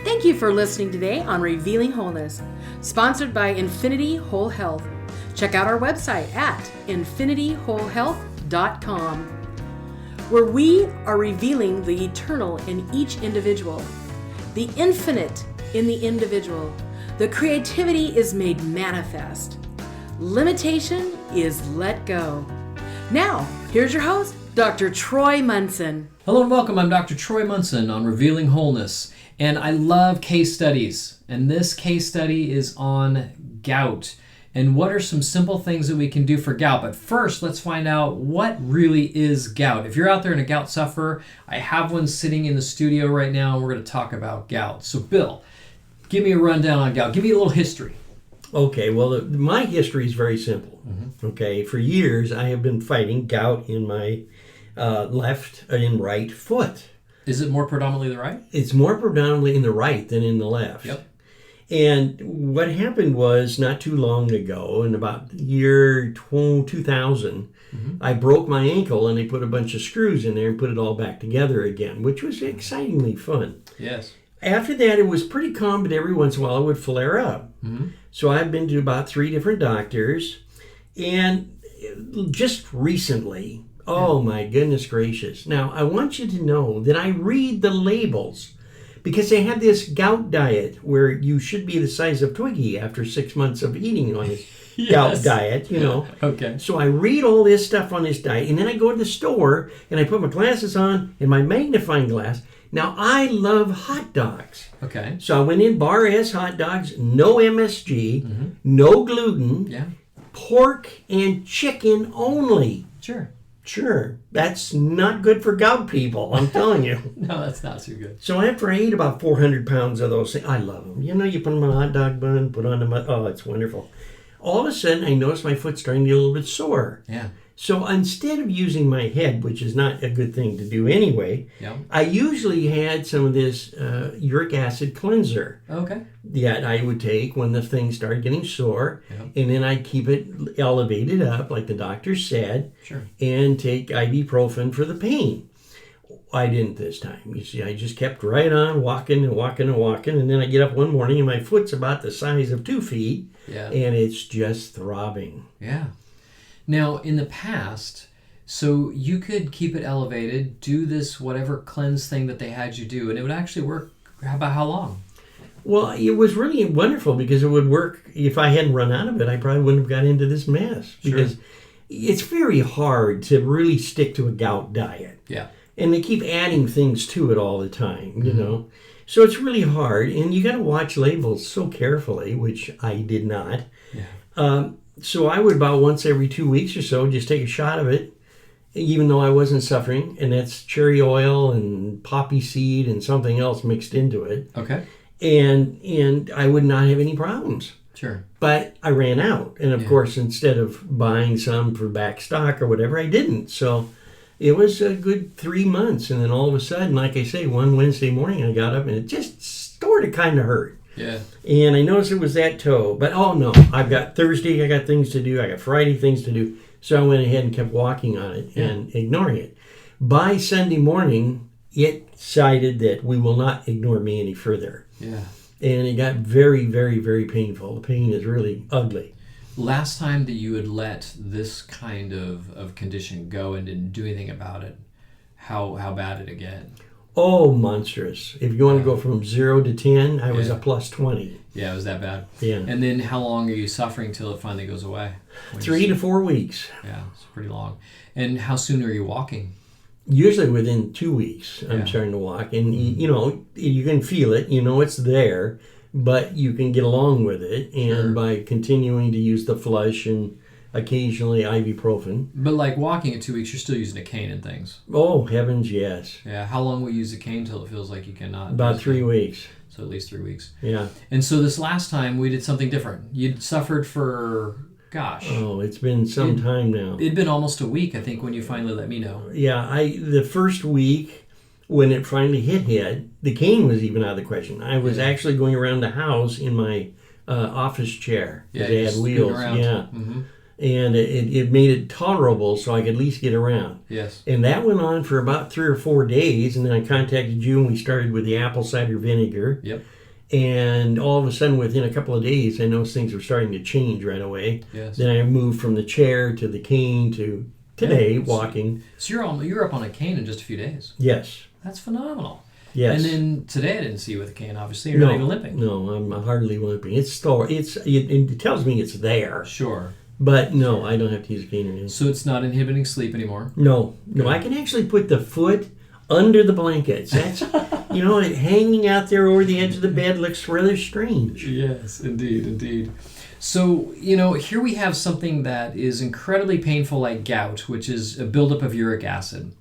Thank you for listening today on Revealing Wholeness, sponsored by Infinity Whole Health. Check out our website at infinityWholeHealth.com, where we are revealing the eternal in each individual, the infinite in the individual. The creativity is made manifest. Limitation is let go. Now, here's your host, Dr. Troy Munson. Hello and welcome. I'm Dr. Troy Munson on Revealing Wholeness, and I love case studies. And this case study is on gout and what are some simple things that we can do for gout. But first, let's find out what really is gout. If you're out there and a gout sufferer, I have one sitting in the studio right now, and we're going to talk about gout. So, Bill, give me a rundown on gout. Give me a little history. Okay, well, my history is very simple. Okay, for years I have been fighting gout in my left and right foot. Is it more predominantly the right? It's more predominantly in the right than in the left. Yep. And what happened was not too long ago, in about the year 2000, I broke my ankle and they put a bunch of screws in there and put it all back together again, which was excitingly fun. Yes. After that, it was pretty calm, but every once in a while it would flare up. So I've been to about 3 different doctors, and just recently, oh my goodness gracious. Now, I want you to know that I read the labels because they have this gout diet where you should be the size of Twiggy after 6 months of eating on this gout diet, you know. Okay. So I read all this stuff on this diet, and then I go to the store, and I put my glasses on and my magnifying glass. Now, I love hot dogs. Okay. So I went in Bar S hot dogs, no MSG, no gluten, pork and chicken only. Sure. That's not good for gout people, I'm telling you. No, that's not too good. So after I ate about 400 pounds of those things, I love them. You know, you put them on a hot dog bun, put on them, oh, it's wonderful. All of a sudden, I noticed my foot starting to get a little bit sore. Yeah. So instead of using my head, which is not a good thing to do anyway, I usually had some of this uric acid cleanser that I would take when the thing started getting sore, and then I'd keep it elevated up, like the doctor said, and take ibuprofen for the pain. I didn't this time. You see, I just kept right on walking, and then I get up one morning, and my foot's about the size of 2 feet, and it's just throbbing. Yeah. Now, in the past, so you could keep it elevated, do this whatever cleanse thing that they had you do, and it would actually work. About how long? Well, it was really wonderful because it would work. If I hadn't run out of it, I probably wouldn't have got into this mess. Because it's very hard to really stick to a gout diet. Yeah. And they keep adding things to it all the time, you know. So it's really hard, and you got to watch labels so carefully, which I did not. Yeah. So I would about once every 2 weeks or so just take a shot of it, even though I wasn't suffering. And that's cherry oil and poppy seed and something else mixed into it. Okay. And I would not have any problems. Sure. But I ran out. And of course, instead of buying some for back stock or whatever, I didn't. So it was a good 3 months. And then all of a sudden, like I say, one Wednesday morning I got up and it just sort of kind of hurt. Yeah. And I noticed it was that toe. But oh no, I've got Thursday, I got things to do. I got Friday things to do. So I went ahead and kept walking on it and ignoring it. By Sunday morning, it decided that we will not ignore me any further. Yeah. And it got very, very, very painful. The pain is really ugly. Last time that you had let this kind of condition go and didn't do anything about it, how bad did it get? Oh, monstrous. If you want to go from 0 to 10, I was a plus 20. Yeah, it was that bad. Yeah. And then how long are you suffering till it finally goes away? 3 to 4 weeks. Yeah, it's pretty long. And how soon are you walking? Usually within 2 weeks, I'm starting to walk. And, you know, you can feel it. You know it's there. But you can get along with it. And by continuing to use the flush and occasionally ibuprofen. But like walking in 2 weeks, you're still using a cane and things. Oh, heavens, yes. Yeah. How long will you use a cane till it feels like you cannot? About 3 weeks. So at least 3 weeks. Yeah. And so this last time we did something different. You'd suffered for, gosh. Oh, it's been some time now. It'd been almost a week, I think, when you finally let me know. Yeah. The first week when it finally hit, the cane was even out of the question. I was actually going around the house in my office chair. Yeah, they had wheels. Around. Yeah. And it made it tolerable so I could at least get around. Yes. And that went on for about 3 or 4 days, and then I contacted you, and we started with the apple cider vinegar. Yep. And all of a sudden, within a couple of days, I noticed things were starting to change right away. Yes. Then I moved from the chair to the cane to today, walking. So you're up on a cane in just a few days. Yes. That's phenomenal. Yes. And then today I didn't see you with a cane, obviously. You're not even limping. No, I'm hardly limping. It tells me it's there. Sure. But no, I don't have to use a cane or anything. So it's not inhibiting sleep anymore? No. I can actually put the foot under the blankets. That's, it hanging out there over the edge of the bed looks rather strange. Yes, indeed. So, here we have something that is incredibly painful like gout, which is a buildup of uric acid.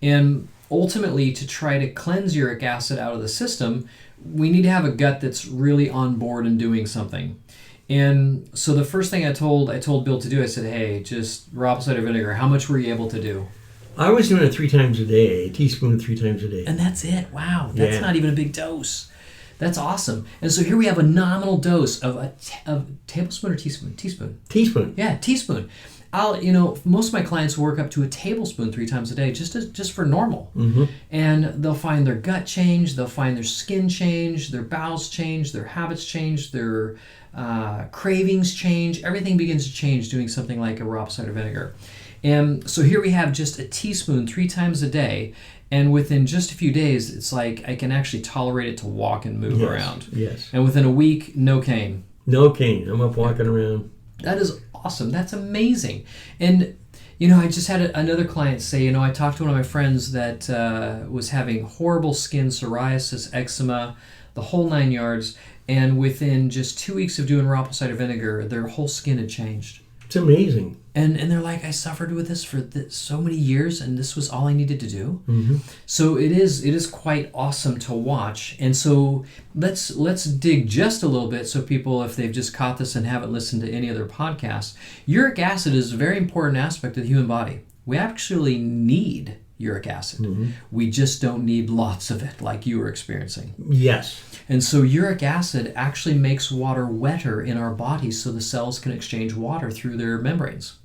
And ultimately, to try to cleanse uric acid out of the system, we need to have a gut that's really on board and doing something. And so the first thing I told Bill to do, I said, hey, just raw apple cider vinegar. How much were you able to do? I was doing it 3 times a day, a teaspoon 3 times a day. And that's it. Wow. That's not even a big dose. That's awesome. And so here we have a nominal dose of a tablespoon or teaspoon? Teaspoon. Yeah, teaspoon. Most of my clients work up to a tablespoon 3 times a day, just for normal. Mm-hmm. And they'll find their gut change, they'll find their skin change, their bowels change, their habits change, their cravings change. Everything begins to change doing something like a raw apple cider vinegar. And so here we have just a teaspoon 3 times a day, and within just a few days, it's like I can actually tolerate it to walk and move around. Yes. And within a week, no cane. No cane. I'm up walking around. That is awesome. That's amazing. And, I just had another client say, I talked to one of my friends that was having horrible skin, psoriasis, eczema, the whole 9 yards, and within just 2 weeks of doing raw apple cider vinegar, their whole skin had changed. It's amazing. And they're like, I suffered with this for so many years, and this was all I needed to do. Mm-hmm. So it is quite awesome to watch. And so let's dig just a little bit, so people, if they've just caught this and haven't listened to any other podcasts, uric acid is a very important aspect of the human body. We actually need uric acid. Mm-hmm. We just don't need lots of it like you were experiencing. Yes. And so uric acid actually makes water wetter in our bodies so the cells can exchange water through their membranes.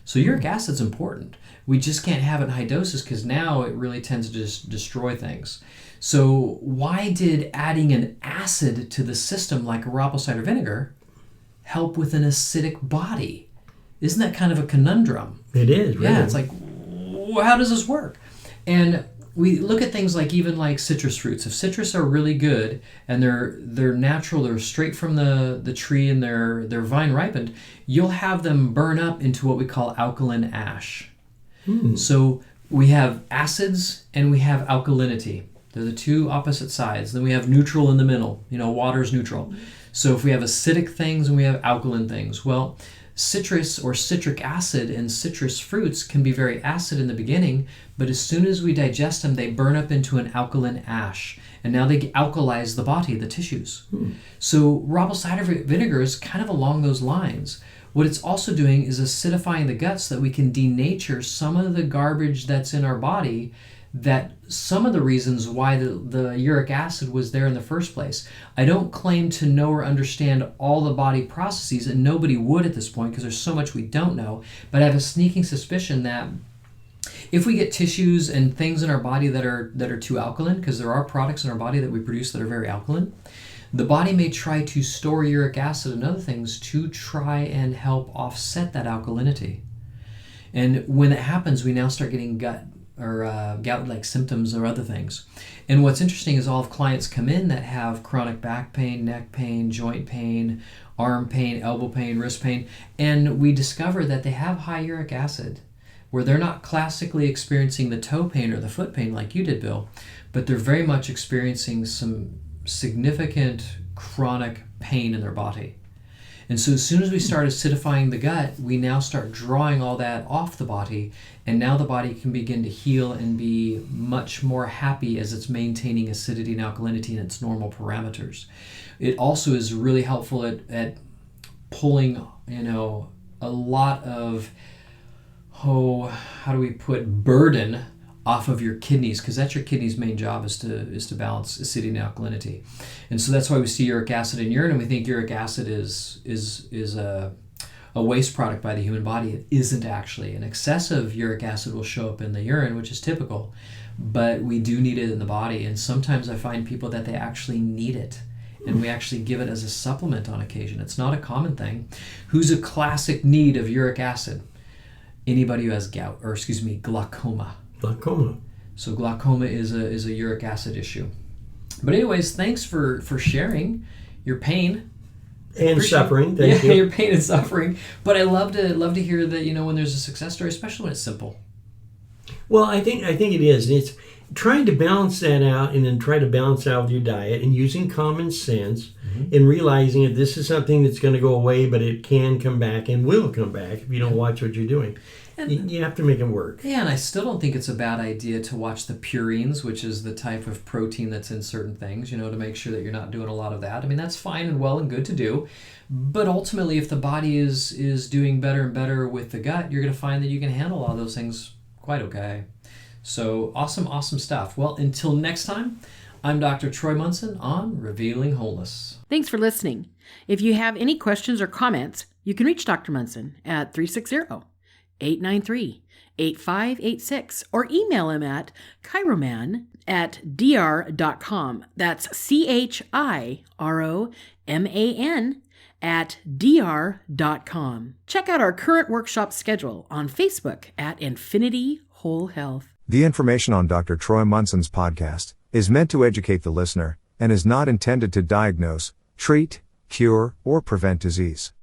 So uric acid's important. We just can't have it in high doses because now it really tends to just destroy things. So why did adding an acid to the system like a raw apple cider vinegar help with an acidic body? Isn't that kind of a conundrum? It is, really. Yeah, it's like, how does this work? And we look at things like even like citrus fruits. If citrus are really good and they're natural, they're straight from the tree and they're vine ripened, you'll have them burn up into what we call alkaline ash. So we have acids and we have alkalinity. They're the two opposite sides. Then we have neutral in the middle. Water's neutral. So if we have acidic things and we have alkaline things, well, citrus or citric acid in citrus fruits can be very acid in the beginning, but as soon as we digest them, they burn up into an alkaline ash. And now they alkalize the body, the tissues. So raw apple cider vinegar is kind of along those lines. What it's also doing is acidifying the gut so that we can denature some of the garbage that's in our body, that some of the reasons why the uric acid was there in the first place. I don't claim to know or understand all the body processes, and nobody would at this point because there's so much we don't know, but I have a sneaking suspicion that if we get tissues and things in our body that are too alkaline, because there are products in our body that we produce that are very alkaline, the body may try to store uric acid and other things to try and help offset that alkalinity. And when it happens, we now start getting gut or gout-like symptoms or other things. And what's interesting is all of clients come in that have chronic back pain, neck pain, joint pain, arm pain, elbow pain, wrist pain, and we discover that they have high uric acid, where they're not classically experiencing the toe pain or the foot pain like you did, Bill, but they're very much experiencing some significant chronic pain in their body. And so as soon as we start acidifying the gut, we now start drawing all that off the body, and now the body can begin to heal and be much more happy as it's maintaining acidity and alkalinity in its normal parameters. It also is really helpful at pulling, a lot of, how do we put, burden off of your kidneys, because that's your kidney's main job is to balance acidity and alkalinity. And so that's why we see uric acid in urine, and we think uric acid is a waste product by the human body. It isn't actually. An excessive uric acid will show up in the urine, which is typical, but we do need it in the body. And sometimes I find people that they actually need it, and we actually give it as a supplement on occasion. It's not a common thing. Who's a classic need of uric acid? Anybody who has glaucoma. Glaucoma. So glaucoma is a uric acid issue. But anyways, thanks for sharing your pain and suffering. Thank you. Your pain and suffering. But I love to hear that, when there's a success story, especially when it's simple. Well, I think it is. It's trying to balance that out, and then try to balance out with your diet and using common sense, and realizing that this is something that's going to go away, but it can come back and will come back if you don't watch what you're doing. And you have to make it work. Yeah, and I still don't think it's a bad idea to watch the purines, which is the type of protein that's in certain things, to make sure that you're not doing a lot of that. I mean, that's fine and well and good to do. But ultimately, if the body is doing better and better with the gut, you're going to find that you can handle all those things quite okay. So awesome stuff. Well, until next time, I'm Dr. Troy Munson on Revealing Wholeness. Thanks for listening. If you have any questions or comments, you can reach Dr. Munson at 360-893-8586 or email him at chiroman@dr.com. That's chiroman@dr.com. Check out our current workshop schedule on Facebook at Infinity Whole Health. The information on Dr. Troy Munson's podcast is meant to educate the listener and is not intended to diagnose, treat, cure, or prevent disease.